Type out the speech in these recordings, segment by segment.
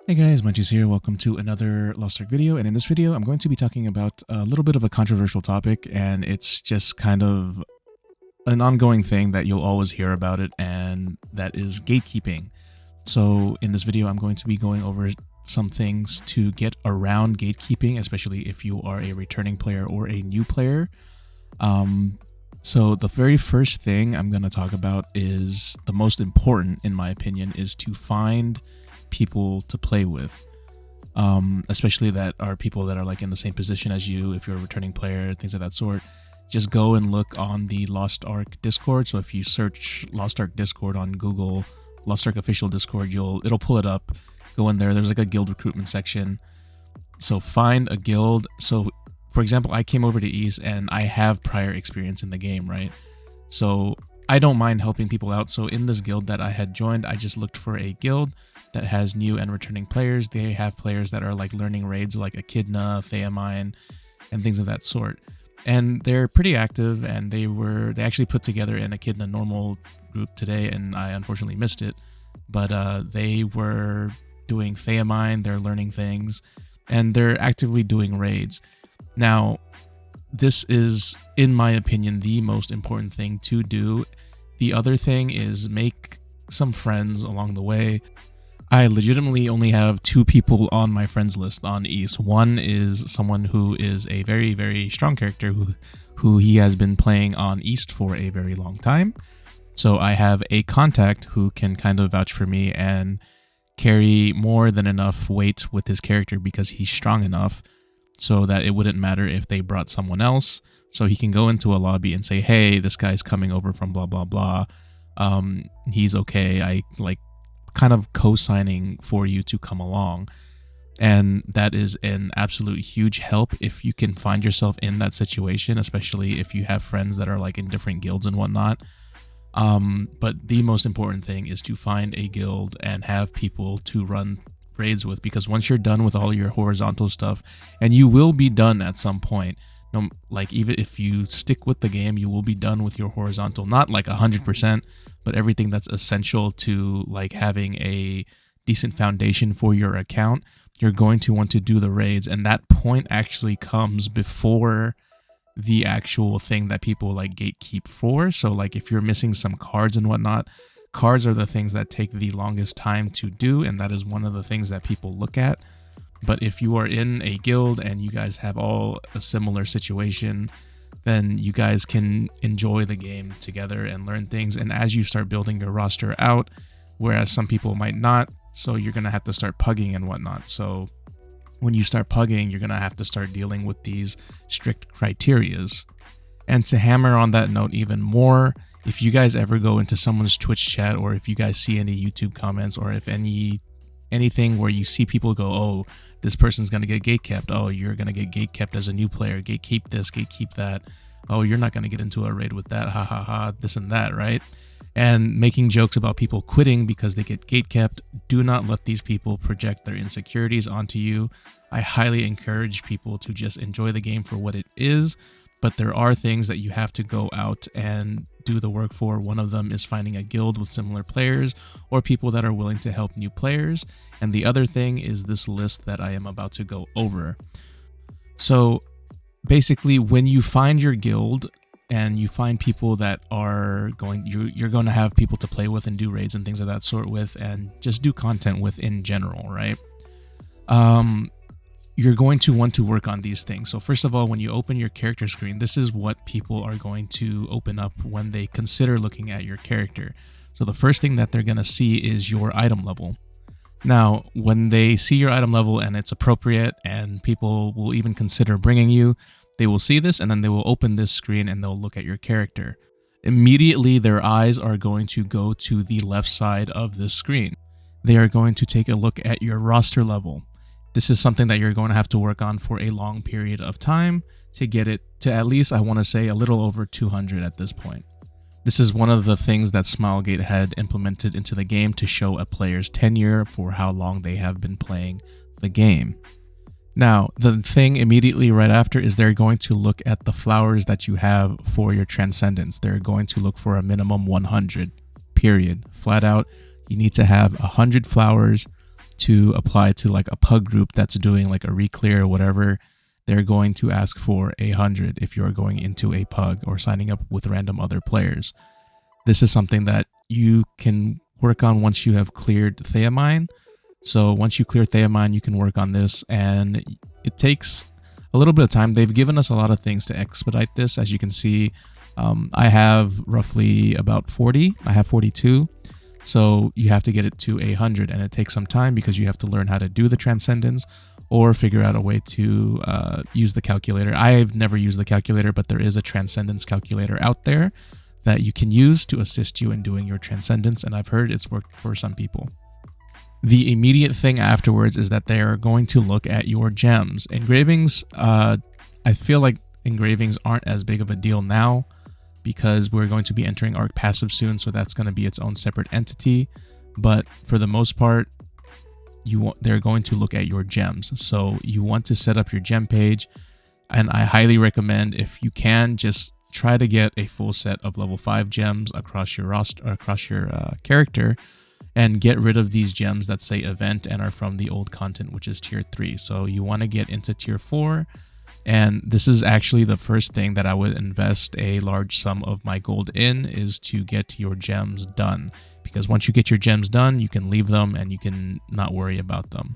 Hey guys, Muncheez here. Welcome to another Lost Ark video. And in this video, I'm going to be talking about a little bit of a controversial topic, and it's just kind of an ongoing thing that you'll always hear about it, and that is gatekeeping. So in this video, I'm going to be going over some things to get around gatekeeping, especially if you are a returning player or a new player. So the very first thing I'm going to talk about is the most important, in my opinion, is to find people to play with, especially that are people that are like in the same position as you. If you're a returning player, things of that sort, just go and look on the Lost Ark Discord. So if you search Lost Ark Discord on Google, Lost Ark official Discord, it'll pull it up. Go in there. There's like a guild recruitment section. So find a guild. So for example, I came over to East and I have prior experience in the game, right? So I don't mind helping people out. So in this guild that I had joined, I just looked for a guild that has new and returning players. They have players that are like learning raids like Echidna, Theamine, and things of that sort. And they're pretty active, and they actually put together an Echidna normal group today, and I unfortunately missed it. But they were doing Theamine, they're learning things, and they're actively doing raids. Now, this is, in my opinion, the most important thing to do. The other thing is make some friends along the way. I legitimately only have 2 people on my friends list on East. One is someone who is a very, very strong character who he has been playing on East for a very long time. So I have a contact who can kind of vouch for me and carry more than enough weight with his character because he's strong enough so that it wouldn't matter if they brought someone else. So he can go into a lobby and say, hey, this guy's coming over from blah, blah, blah. He's okay. I like kind of co-signing for you to come along. And that is an absolute huge help if you can find yourself in that situation, especially if you have friends that are like in different guilds and whatnot. But the most important thing is to find a guild and have people to run raids with, because once you're done with all your horizontal stuff, and you will be done at some point, no, like even if you stick with the game, you will be done with your horizontal, not like 100%, but everything that's essential to like having a decent foundation for your account. You're going to want to do the raids, and that point actually comes before the actual thing that people like gatekeep for. So like if you're missing some cards and whatnot, cards are the things that take the longest time to do, and that is one of the things that people look at. But if you are in a guild and you guys have all a similar situation, then you guys can enjoy the game together and learn things. And as you start building your roster out, whereas some people might not, so you're going to have to start pugging and whatnot. So when you start pugging, you're going to have to start dealing with these strict criterias. And to hammer on that note even more, if you guys ever go into someone's Twitch chat, or if you guys see any YouTube comments, or if anything where you see people go, oh, this person's going to get gatekept. Oh, you're going to get gatekept as a new player. Gatekeep this, gatekeep that. Oh, you're not going to get into a raid with that. Ha ha ha, this and that, right? And making jokes about people quitting because they get gatekept. Do not let these people project their insecurities onto you. I highly encourage people to just enjoy the game for what it is. But there are things that you have to go out and do the work for. One of them is finding a guild with similar players or people that are willing to help new players. And the other thing is this list that I am about to go over. So basically, when you find your guild and you find people that are you're going to have people to play with and do raids and things of that sort with, and just do content with in general, right? You're going to want to work on these things. So first of all, when you open your character screen, this is what people are going to open up when they consider looking at your character. So the first thing that they're going to see is your item level. Now, when they see your item level and it's appropriate and people will even consider bringing you, they will see this and then they will open this screen and they'll look at your character. Immediately, their eyes are going to go to the left side of this screen. They are going to take a look at your roster level. This is something that you're going to have to work on for a long period of time to get it to at least, I want to say, a little over 200 at this point. This is one of the things that Smilegate had implemented into the game to show a player's tenure for how long they have been playing the game. Now, the thing immediately right after is they're going to look at the flowers that you have for your transcendence. They're going to look for a minimum 100, period. Flat out, you need to have 100 flowers to apply to like a pug group that's doing like a reclear or whatever, they're going to ask for 100 if you're going into a pug or signing up with random other players. This is something that you can work on once you have cleared Theamine. So once you clear Theamine, you can work on this, and it takes a little bit of time. They've given us a lot of things to expedite this. As you can see, I have roughly about 40. I have 42. So you have to get it to 100, and it takes some time because you have to learn how to do the transcendence or figure out a way to use the calculator. I've never used the calculator, but there is a transcendence calculator out there that you can use to assist you in doing your transcendence, and I've heard it's worked for some people. The immediate thing afterwards is that they are going to look at your gems. Engravings, I feel like engravings aren't as big of a deal now because we're going to be entering Arc Passive soon, so that's going to be its own separate entity. But for the most part, they're going to look at your gems. So you want to set up your gem page, and I highly recommend, if you can, just try to get a full set of level 5 gems across your roster, across your character, and get rid of these gems that say event and are from the old content, which is tier 3. So you want to get into tier 4, and this is actually the first thing that I would invest a large sum of my gold in, is to get your gems done, because once you get your gems done, you can leave them and you can not worry about them.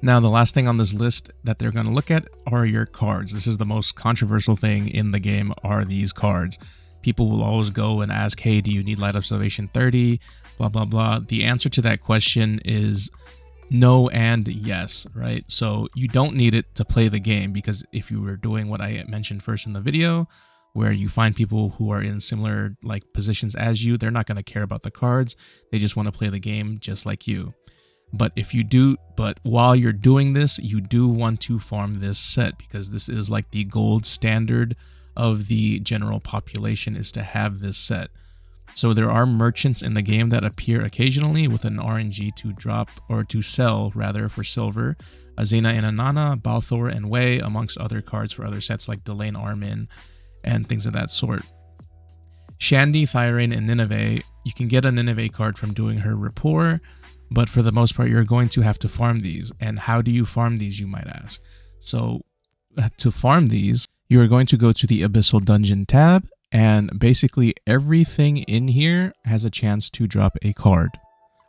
Now, the last thing on this list that they're going to look at are your cards. This is the most controversial thing in the game, are these cards. People will always go and ask, hey, do you need Light of Salvation 30? Blah, blah, blah. The answer to that question is no and yes, right? So you don't need it to play the game, because if you were doing what I mentioned first in the video, where you find people who are in similar like positions as you, they're not going to care about the cards. They just want to play the game just like you. But while you're doing this, you do want to farm this set, because this is like the gold standard of the general population, is to have this set. So there are merchants in the game that appear occasionally with an RNG to drop, or to sell rather, for silver. Azena and Anana, Balthor and Wei, amongst other cards for other sets like Delane Armin and things of that sort. Shandy, Thyrane, and Nineveh, you can get a Nineveh card from doing her rapport, but for the most part, you're going to have to farm these. And how do you farm these, you might ask? So to farm these, you are going to go to the Abyssal Dungeon tab, and basically everything in here has a chance to drop a card.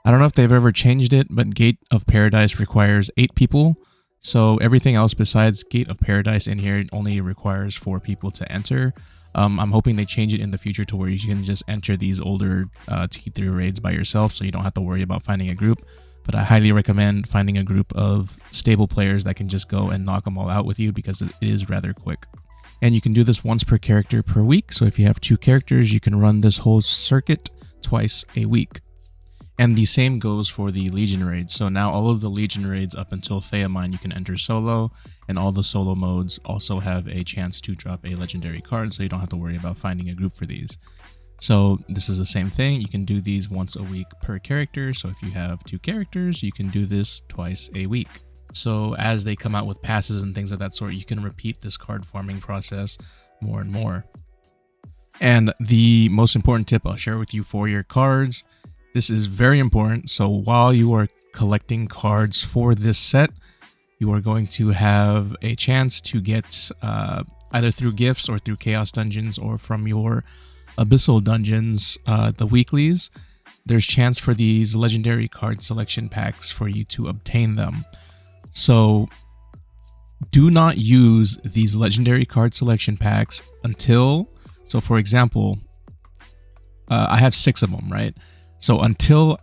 I don't know if they've ever changed it, but Gate of Paradise requires 8 people. So everything else besides Gate of Paradise in here only requires 4 people to enter. I'm hoping they change it in the future to where you can just enter these older T3 raids by yourself, so you don't have to worry about finding a group. But I highly recommend finding a group of stable players that can just go and knock them all out with you, because it is rather quick. And you can do this once per character per week. So if you have 2 characters, you can run this whole circuit twice a week. And the same goes for the Legion raids. So now all of the Legion raids up until Theamine you can enter solo, and all the solo modes also have a chance to drop a legendary card, so you don't have to worry about finding a group for these. So this is the same thing. You can do these once a week per character. So if you have 2 characters, you can do this twice a week. So as they come out with passes and things of that sort, you can repeat this card farming process more and more. And the most important tip I'll share with you for your cards, this is very important. So while you are collecting cards for this set, you are going to have a chance to get either through gifts or through Chaos Dungeons or from your Abyssal Dungeons, the weeklies, there's chance for these legendary card selection packs for you to obtain them. So do not use these legendary card selection packs until, so for example, I have 6 of them, right? So until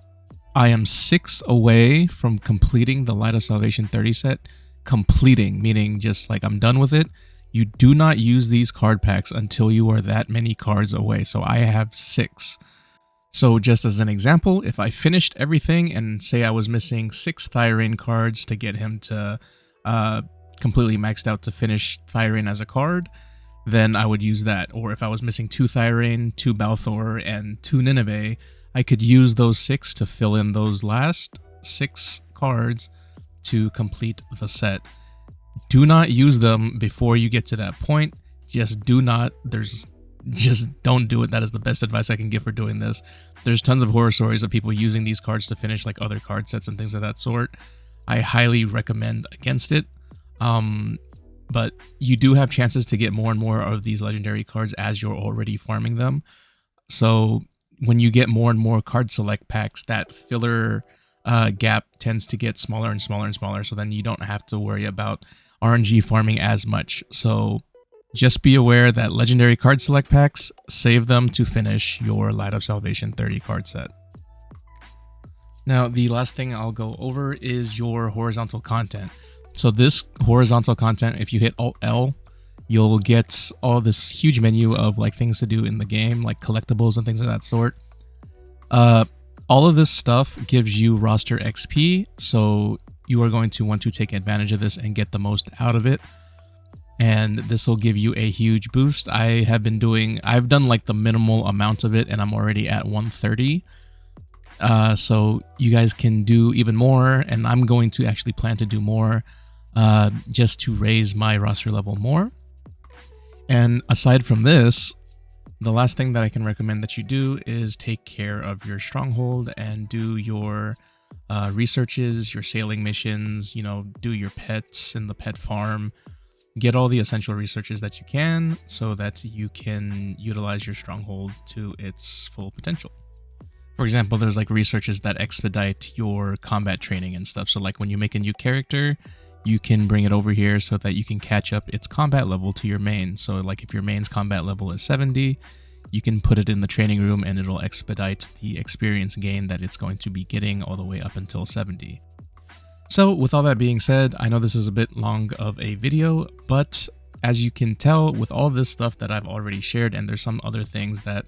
I am 6 away from completing the Light of Salvation 30 set, completing, meaning just like I'm done with it, you do not use these card packs until you are that many cards away. So I have 6. So just as an example, if I finished everything and say I was missing 6 Thyrane cards to get him to completely maxed out to finish Thyrane as a card, then I would use that. Or if I was missing 2 Thyrane, 2 Balthor, and 2 Nineveh, I could use those 6 to fill in those last 6 cards to complete the set. Do not use them before you get to that point. Just do not. There's just don't do it. That is the best advice I can give for doing this. There's tons of horror stories of people using these cards to finish like other card sets and things of that sort. I highly recommend against it. But you do have chances to get more and more of these legendary cards as you're already farming them. So when you get more and more card select packs, that filler gap tends to get smaller and smaller and smaller. So then you don't have to worry about RNG farming as much. So just be aware that legendary card select packs, save them to finish your Light of Salvation 30 card set. Now, the last thing I'll go over is your horizontal content. So this horizontal content, if you hit Alt-L, you'll get all this huge menu of like things to do in the game, like collectibles and things of that sort. All of this stuff gives you roster XP, so you are going to want to take advantage of this and get the most out of it. And this will give you a huge boost. I've done like the minimal amount of it, and I'm already at 130. So you guys can do even more, and I'm going to actually plan to do more just to raise my roster level more. And aside from this, the last thing that I can recommend that you do is take care of your stronghold and do your researches, your sailing missions, do your pets in the pet farm. Get all the essential researches that you can so that you can utilize your stronghold to its full potential. For example, there's like researches that expedite your combat training and stuff. So like when you make a new character, you can bring it over here so that you can catch up its combat level to your main. So like if your main's combat level is 70, you can put it in the training room and it'll expedite the experience gain that it's going to be getting all the way up until 70. So with all that being said, I know this is a bit long of a video, but as you can tell with all this stuff that I've already shared, and there's some other things that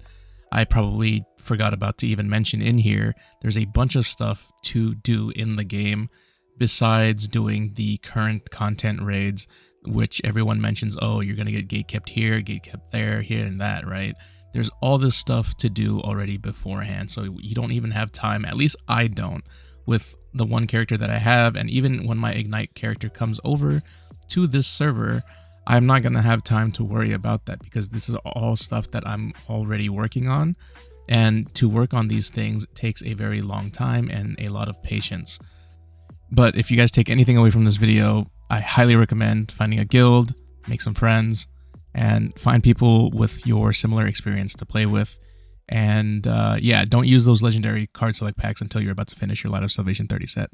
I probably forgot about to even mention in here, there's a bunch of stuff to do in the game besides doing the current content raids, which everyone mentions, oh, you're going to get gatekept here, gatekept there, here and that, right? There's all this stuff to do already beforehand, so you don't even have time, at least I don't, with the one character that I have, and even when my Ignite character comes over to this server, I'm not going to have time to worry about that because this is all stuff that I'm already working on, and to work on these things takes a very long time and a lot of patience. But if you guys take anything away from this video, I highly recommend finding a guild, make some friends, and find people with your similar experience to play with. And yeah, don't use those legendary card select packs until you're about to finish your Light of Salvation 30 set.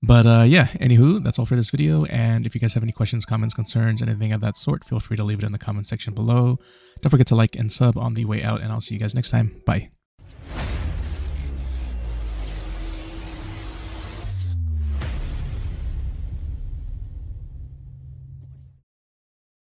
But yeah, anywho, that's all for this video. And if you guys have any questions, comments, concerns, anything of that sort, feel free to leave it in the comment section below. Don't forget to like and sub on the way out, and I'll see you guys next time. Bye.